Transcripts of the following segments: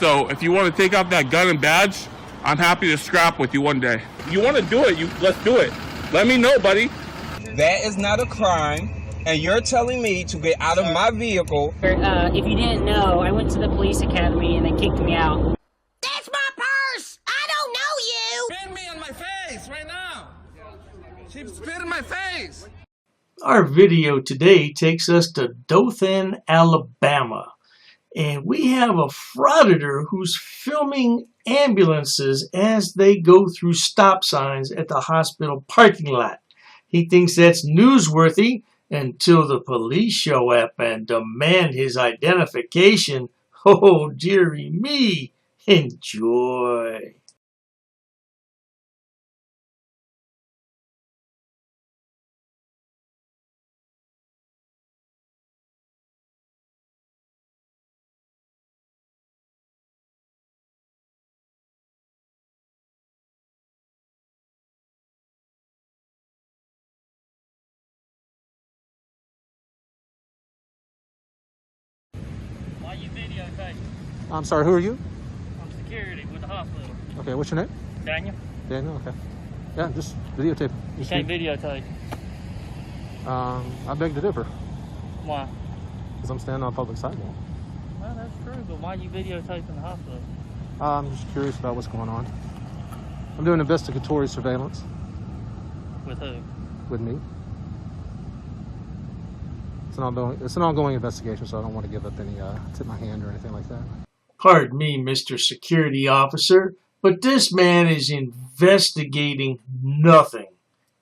So if you want to take off that gun and badge, I'm happy to scrap with you one day. You want to do it, let's do it. Let me know, buddy. That is not a crime, and you're telling me to get out of my vehicle. If you didn't know, I went to the police academy and they kicked me out. That's my purse! I don't know you! Spit me on my face right now! She spit in my face! Our video today takes us to Dothan, Alabama. And we have a frauditor who's filming ambulances as they go through stop signs at the hospital parking lot. He thinks that's newsworthy until the police show up and demand his identification. Oh, dearie me. Enjoy. Why you videotaping? I'm sorry, who are you? I'm security with the hospital. Okay, what's your name? Daniel? Daniel, okay. Yeah, just videotape. You can't videotape. I beg to differ, Why? because I'm standing on a public sidewalk. Well, that's true, but why you videotaping the hospital? I'm just curious about what's going on. I'm doing investigatory surveillance With who? with me. It's an ongoing investigation, so I don't want to give up any tip my hand or anything like that. Pardon me, Mr. Security Officer, but this man is investigating nothing.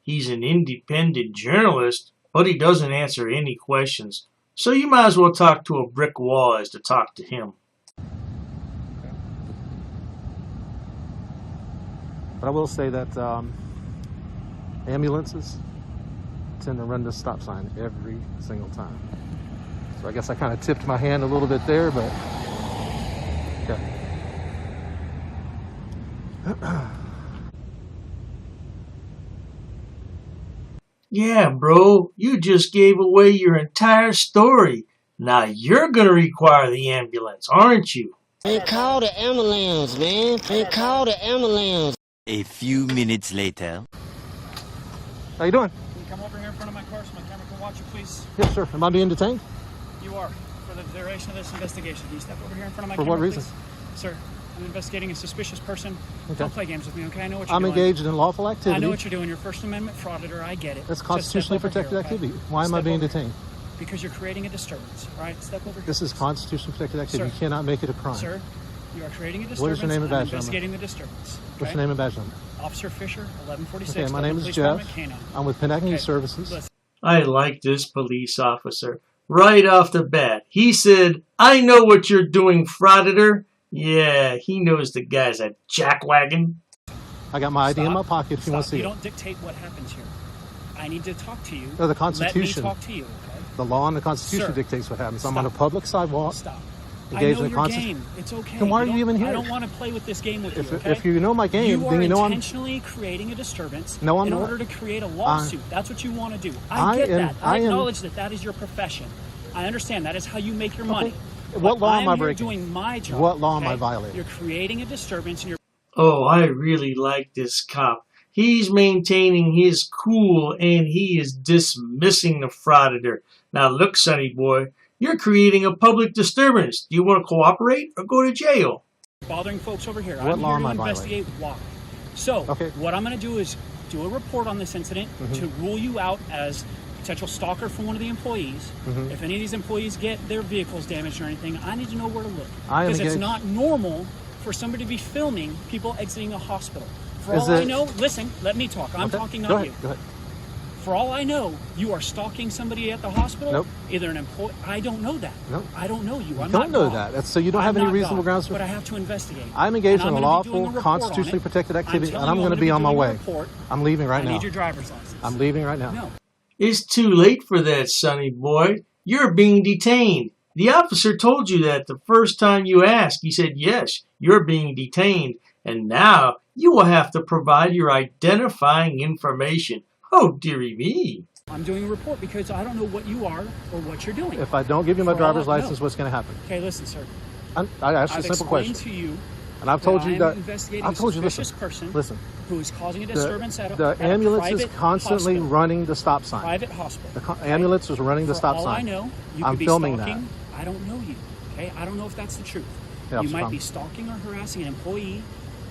He's an independent journalist, but he doesn't answer any questions. So you might as well talk to a brick wall as to talk to him. But I will say that ambulances tend to run this stop sign every single time. So I guess I kind of tipped my hand a little bit there, but okay. Yeah, bro, you just gave away your entire story. Now you're gonna require the ambulance, aren't you? Man, call the ambulance, man. Man, call the ambulance. A few minutes later. How you doing? Can you come over here in front of my car so my camera can watch you, please? Yes, sir. Am I being detained? You are. For the duration of this investigation. Can you step over here in front of my For camera, what reason? please? Sir, I'm investigating a suspicious person. Okay. Don't play games with me, okay? I know what you're I'm doing. engaged in lawful activity. I know what you're doing. You're First Amendment frauditor. I get it. That's Just constitutionally step over protected here, okay? activity. Why am I Step being over detained? here. Because you're creating a disturbance. All right, step over here. This is constitutionally protected activity. Sir. You cannot make it a crime. Sir, you are creating a disturbance. What is your name and badge I'm number? investigating the disturbance. What's your name and badge number? Officer Fisher, 1146. Okay, my name is Police Jeff. Department, K9. I'm with Pennac News Okay, Services. listen. I like this police officer. Right off the bat, he said, I know what you're doing, frauditor. Yeah, he knows the guy's a jackwagon. I got my ID in Stop. my pocket if you want to see You it. don't dictate what happens here. I need to talk to you. No, the Constitution. Let me talk to you, okay? The law and the Constitution Sir, dictates what happens. I'm stop. on a public sidewalk. Stop. I Engaged know in the your Constitution. game. It's okay. Then why are you even here? I don't want to play with this game with you, okay? If you know my game, you then you know are I'm... intentionally creating a disturbance No, I'm in not. order to create a lawsuit. That's what you want to do. I get that. I acknowledge that that is your profession. I understand that is how you make your money. What law am I I'm here breaking? doing my job. What law am okay? I violating? You're creating a disturbance and you're... Oh, I really like this cop. He's maintaining his cool and he is dismissing the frauditor. Now look, sonny boy, you're creating a public disturbance. Do you want to cooperate or go to jail? bothering folks over here. What I'm law here am to I investigate why. So, Okay. what I'm going to do is do a report on this incident to rule you out as potential stalker from one of the employees. If any of these employees get their vehicles damaged or anything, I need to know where to look. I am Because it's engaged. not normal for somebody to be filming people exiting a hospital. For Is all I it- know, listen, let me talk. I'm Okay. talking, Go not ahead. you. Go ahead. For all I know, you are stalking somebody at the hospital. Nope. Either an employee. I don't know that. Nope. I don't know you. I'm Don't not know God. that. That's, so you don't have I'm any not reasonable God, grounds for... But I have to investigate. I'm engaged And in a I'm gonna be doing lawful, report on constitutionally it. protected activity, I'm and I'm telling going to you, be on my doing a way. report. I'm leaving right I now. need your driver's license. I'm leaving right now. No. It's too late for that, sonny boy. You're being detained. The officer told you that the first time you asked. He said, yes, you're being detained. And now you will have to provide your identifying information. Oh, dearie me. I'm doing a report because I don't know what you are or what you're doing. If I don't give you my For all driver's I know. license, what's going to happen? Okay, listen, sir. I asked you a I've simple question. explained to you, and I've told you that. investigating I've told you, a suspicious listen. person Listen. who is causing a disturbance at The a ambulance is private constantly hospital. running the stop sign. Private hospital. The ambulance is running the stop For all sign. I know, you I'm could be filming stalking. I don't know you. Okay, I don't know if that's the truth. Yeah, you might fine. be stalking or harassing an employee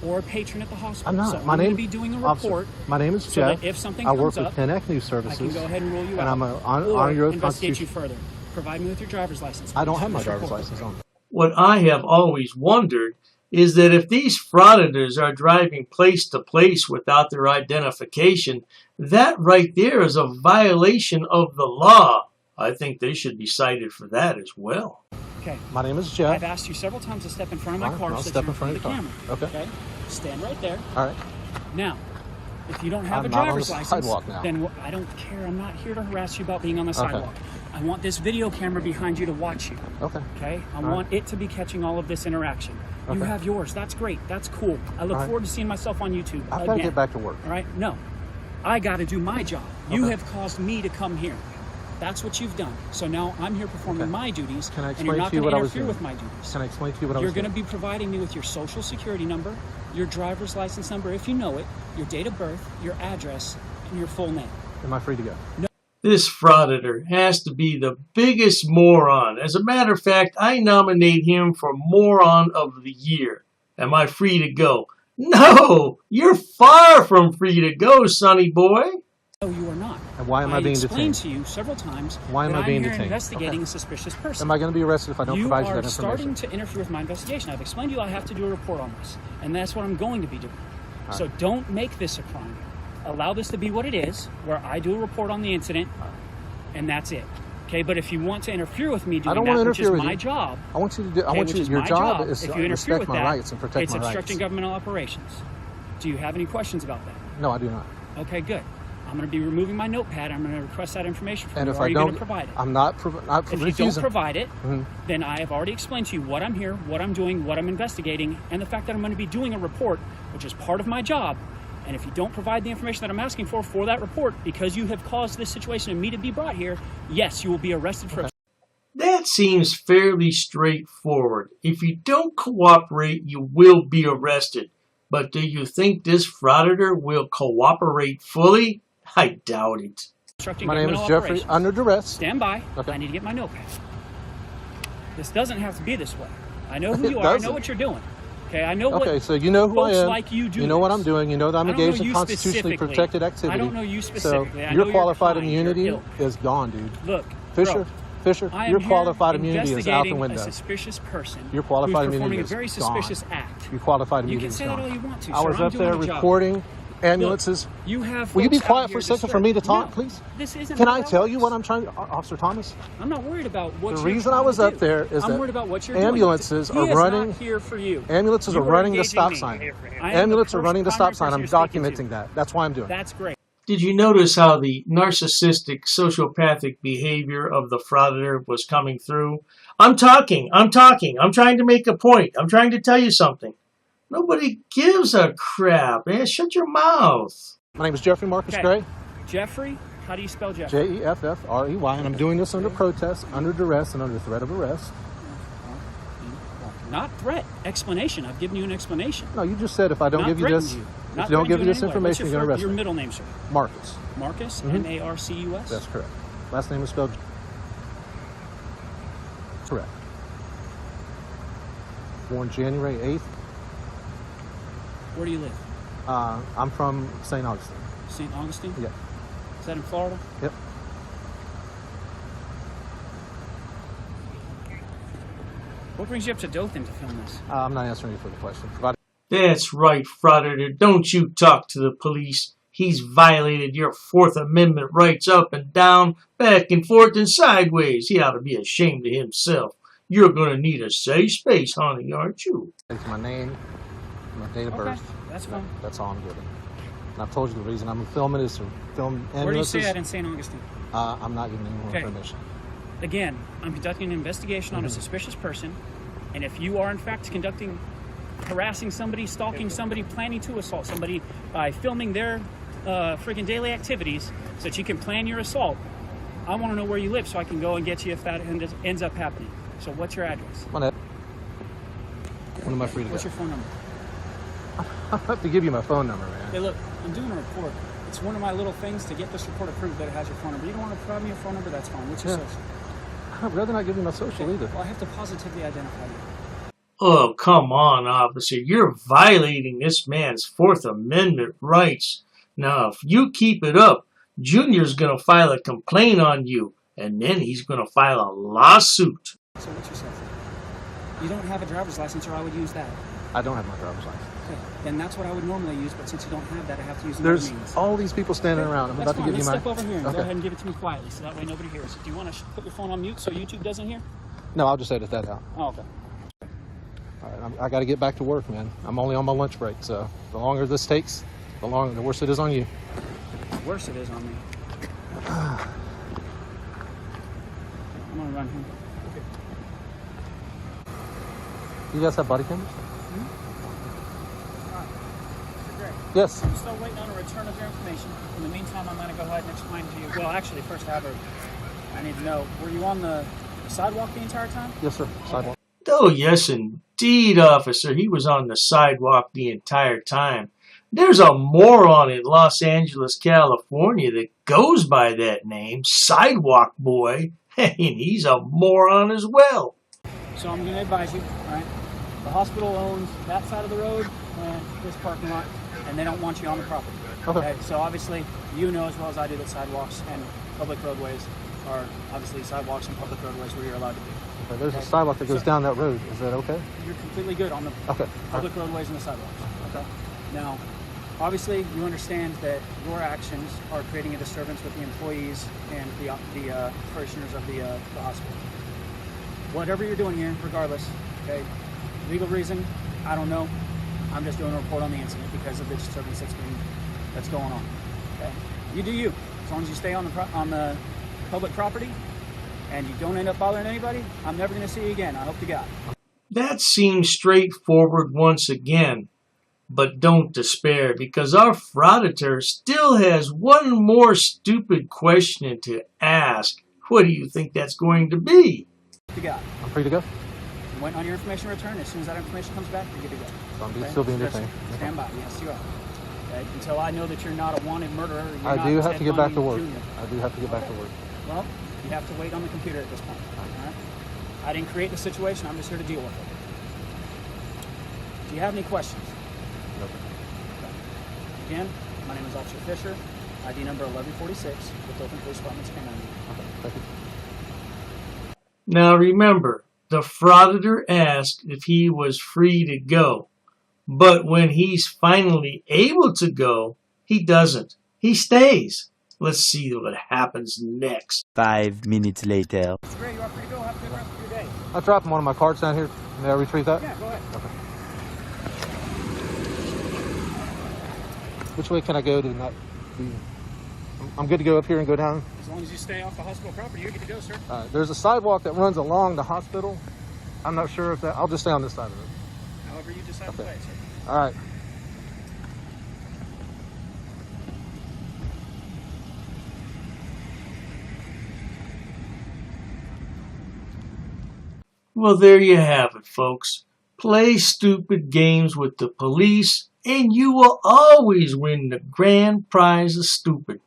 or a patron at the hospital. I'm not. So My I'm going name to be doing a officer, report. my name is so Jeff. that if something I work comes with up, Connect News I Services. can go ahead and rule you and out. I'm a honor or your investigate you Constitution. further. Provide me with your driver's license. I don't have my Please driver's report. license on. What I have always wondered is that if these frauditors are driving place to place without their identification, that right there is a violation of the law. I think they should be cited for that as well. Okay. My name is Jeff. I've asked you several times to step in front of my Fine, car I'll so step that you're in front of the your camera. car. Okay. Stand right there. All right. Now, if you don't have I'm a not on driver's the license, sidewalk now. then I don't care. I'm not here to harass you about being on the Okay. sidewalk. I want this video camera behind you to watch you. Okay. Okay? I All want it to be catching all of this interaction. You Okay. have yours. That's great. That's cool. I look All right. forward to seeing myself on YouTube. I've got to again. get back to work. All right? No. I got to do my job. You Okay. have caused me to come here. That's what you've done. So now I'm here performing Okay. my duties, Can I and you're explain not to you going what to I was interfere doing? with my duties. Can I explain to you what I You're was going to doing? be providing me with your social security number, your driver's license number, if you know it, your date of birth, your address, and your full name. Am I free to go? This frauditor has to be the biggest moron. As a matter of fact, I nominate him for Moron of the Year. Am I free to go? No! You're far from free to go, sonny boy. No, you are not. And why am I being explained detained? to you several times Why am that I being I'm here detained? investigating Okay. a suspicious person. Am I going to be arrested if I don't you provide you are that starting information? to interfere with my investigation. I've explained to you I have to do a report on this, and that's what I'm going to be doing. All So right. don't make this a crime. Allow this to be what it is, where I do a report on the incident, and that's it. Okay, but if you want to interfere with me doing I don't want that, to which is interfere with my you. job, I want you to do. I okay, want which you. is Your my job is if to you interfere respect with my that, rights and protect it's my obstructing rights. governmental operations. Do you have any questions about that? No, I do not. Okay, good. I'm going to be removing my notepad. I'm going to request that information from And you. if Are I you going don't, to provide it? I'm not If you don't refusing. provide it, Mhm. then I have already explained to you what I'm here, what I'm doing, what I'm investigating, and the fact that I'm going to be doing a report, which is part of my job. And if you don't provide the information that I'm asking for that report, because you have caused this situation and me to be brought here, yes, you will be arrested for. That seems fairly straightforward. If you don't cooperate, you will be arrested. But do you think this frauditor will cooperate fully? I doubt it. obstructing My name is governmental Jeffrey. operations. Under duress. Stand by. Okay. I need to get my notepad. This doesn't have to be this way. I know who It you are. I doesn't. know what you're doing. Okay, I know what. Okay, so you know who I folks am. like you do You know what this. I'm doing. You know that I'm I don't know engaged in you constitutionally specifically. protected activity. I don't know you So specifically. I know your your qualified kind, your immunity ilk. is gone, dude. Look, Fisher, bro, I am your here qualified immunity is out the investigating window. a suspicious person Your qualified who's performing immunity a is very gone. suspicious act. Your qualified You immunity can is say that gone. all you want to. I sir. was I'm up doing there my job. recording ambulances. Look, you have. Will you be folks out quiet for here a second for me to talk, disturbed. please? No, this isn't. Can how I that tell you works. what I'm trying to, Officer Thomas? I'm not worried about what The you're reason I trying was to up do. there is I'm that worried about what you're ambulances doing. are He is running- not here for you. Ambulances You are running the engaging stop me. sign. I am the Ambulances are running the primary stop sign. I'm person you're speaking documenting to. that. That's why I'm doing it. That's great. Did you notice how the narcissistic, sociopathic behavior of the frauditor was coming through? I'm talking. I'm trying to make a point. I'm trying to tell you something. Nobody gives a crap, man. Shut your mouth. My name is Jeffrey Marcus Okay. Gray. Jeffrey, how do you spell Jeffrey? Jeffrey, and I'm doing this under protest, under duress, and under threat of arrest. Not threat. Explanation. I've given you an explanation. No, you just said if I don't Not give you threatened this, you. if Not you don't give threatened you this in any way. What's information, you're going to arrest your me. middle name, sir? Marcus. Marcus, Mhm. M-A-R-C-U-S? That's correct. Last name is spelled correct. Born January 8th. Where do you live? I'm from St. Augustine. St. Augustine? Yeah. Is that in Florida? Yep. What brings you up to Dothan to film this? I'm not answering you for the question. Provide That's right, frauditor. Don't you talk to the police. He's violated your Fourth Amendment rights up and down, back and forth and sideways. He ought to be ashamed of himself. You're going to need a safe space, honey, aren't you? my name, my date of Okay, birth. that's fine. That's all I'm giving. And I've told you the reason I'm filming is to film ambulances. Where do you say that in St. Augustine? I'm not giving any more Okay. information. Again, I'm conducting an investigation on a suspicious person, and if you are in fact harassing somebody, stalking somebody, planning to assault somebody by filming their freaking daily activities so that you can plan your assault, I want to know where you live so I can go and get you if that ends up happening. So what's your address? My name. When am I free to What's go? your phone number? I have to give you my phone number, man. Hey, look, I'm doing a report. It's one of my little things to get this report approved that it has your phone number. You don't want to provide me your phone number? That's fine. What's your social? I'd rather not give you my social either. Well, I have to positively identify you. Oh, come on, officer. You're violating this man's Fourth Amendment rights. Now, if you keep it up, Junior's going to file a complaint on you, and then he's going to file a lawsuit. So what's your social? You don't have a driver's license, or I would use that. I don't have my driver's license. Okay, then that's what I would normally use, but since you don't have that, I have to use another There's means. all these people standing around. I'm about to give you my... Step over here and Okay. go ahead and give it to me quietly, so that way nobody hears. Do you want to put your phone on mute so YouTube doesn't hear? No, I'll just edit that out. Oh, okay. All right, I got to get back to work, man. I'm only on my lunch break, so the longer this takes, the worse it is on you. The worse it is on me. I'm gonna run here. You guys have body cameras? Great. Yes. I'm still waiting on a return of your information. In the meantime, I'm going to go ahead and explain to you. Well, actually, first I need to know, were you on the sidewalk the entire time? Yes, sir. Sidewalk. Oh, yes, indeed, officer. He was on the sidewalk the entire time. There's a moron in Los Angeles, California that goes by that name, Sidewalk Boy, and he's a moron as well. So I'm going to advise you, all right? The hospital owns that side of the road and this parking lot, and they don't want you on the property. Okay. So obviously, you know as well as I do that sidewalks and public roadways are obviously sidewalks and public roadways where you're allowed to be. Okay, there's a sidewalk that goes down that road. Is that okay? You're completely good on the public roadways and the sidewalks. Okay. Now, obviously, you understand that your actions are creating a disturbance with the employees and the parishioners of the hospital. Whatever you're doing here, regardless, okay, legal reason, I don't know. I'm just doing a report on the incident because of the disturbance that's going on. Okay, you do you. As long as you stay on the public property and you don't end up bothering anybody, I'm never going to see you again. I hope to God. That seems straightforward once again. But don't despair, because our Frauditor still has one more stupid question to ask. What do you think that's going to be? To God. I'm free to go. I'm waiting on your information return. As soon as that information comes back, you're good to go. So I'm still being detained. Stand by. Yes, you are. Okay. Until I know that you're not a wanted murderer. I do have to get back to work. I do have to get back to work. Well, you have to wait on the computer at this point. All right? I didn't create the situation. I'm just here to deal with it. Do you have any questions? No. Again, my name is Officer Fisher, ID number 1146 with Dothan Police Department's K9. Okay, thank you. Now remember, the Frauditor asked if he was free to go. But when he's finally able to go, he doesn't. He stays. Let's see what happens next. 5 minutes later. It's great. You are free to go. Have a good rest of your day. I dropped one of my cards down here. May I retrieve that? Yeah, go ahead. Okay. Which way can I go to not be... I'm good to go up here and go down? As long as you stay off the hospital property, you're good to go, sir. There's a sidewalk that runs along the hospital. I'm not sure if that... I'll just stay on this side of it. However you decide to play, sir. All right. Well, there you have it, folks. Play stupid games with the police, and you will always win the grand prize of stupid.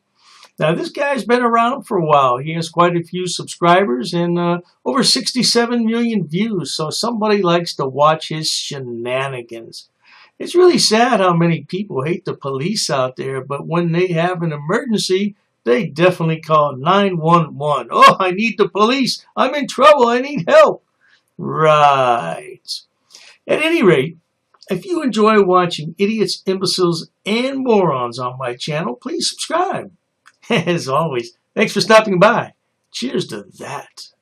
Now, this guy's been around for a while. He has quite a few subscribers and over 67 million views, so somebody likes to watch his shenanigans. It's really sad how many people hate the police out there, but when they have an emergency, they definitely call 911. Oh, I need the police. I'm in trouble. I need help. Right. At any rate, if you enjoy watching idiots, imbeciles, and morons on my channel, please subscribe. As always, thanks for stopping by. Cheers to that.